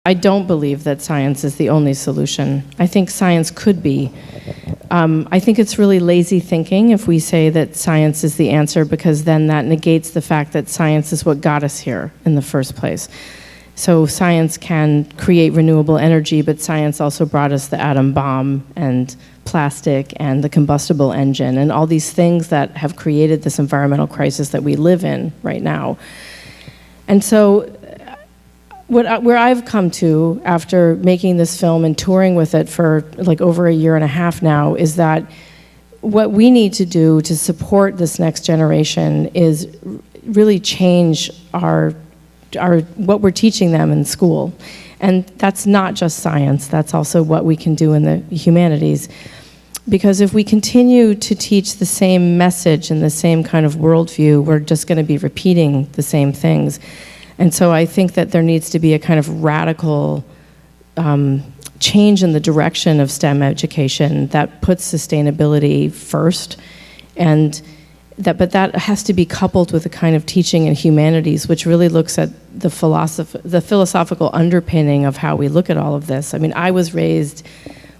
I don't believe that science is the only solution. I think science could be. I think it's really lazy thinking if we say that science is the answer, because then that negates the fact that science is what got us here in the first place. So science can create renewable energy, but science also brought us the atom bomb and plastic and the combustible engine and all these things that have created this environmental crisis that we live in right now. And so where I've come to after making this film and touring with it for like over a year and a half now is that what we need to do to support this next generation is really change what we're teaching them in school. And that's not just science, that's also what we can do in the humanities. Because if we continue to teach the same message and the same kind of worldview, we're just going to be repeating the same things. And so I think that there needs to be a kind of radical change in the direction of STEM education that puts sustainability first, but that has to be coupled with a kind of teaching in humanities, which really looks at the philosophical underpinning of how we look at all of this. I mean, I was raised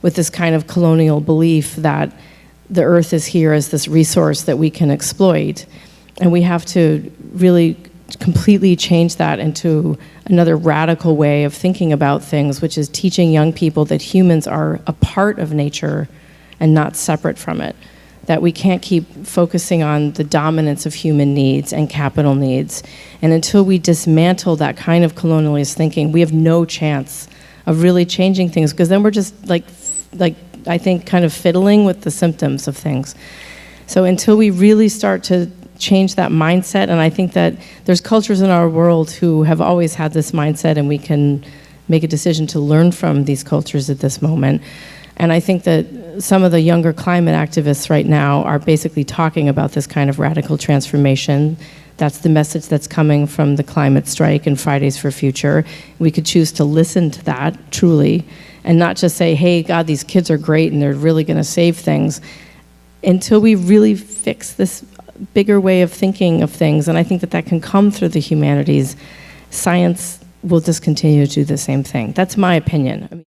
with this kind of colonial belief that the earth is here as this resource that we can exploit, and we have to really completely change that into another radical way of thinking about things, which is teaching young people that humans are a part of nature and not separate from it. That we can't keep focusing on the dominance of human needs and capital needs. And until we dismantle that kind of colonialist thinking, we have no chance of really changing things, because then we're just like I think kind of fiddling with the symptoms of things. So until we really start to change that mindset, and I think that there's cultures in our world who have always had this mindset, and we can make a decision to learn from these cultures at this moment. And I think that some of the younger climate activists right now are basically talking about this kind of radical transformation. That's the message that's coming from the climate strike and Fridays for Future. We could choose to listen to that, truly, and not just say, hey, God, these kids are great and they're really going to save things, until we really fix this bigger way of thinking of things. And I think that that can come through the humanities. Science will just continue to do the same thing. That's my opinion.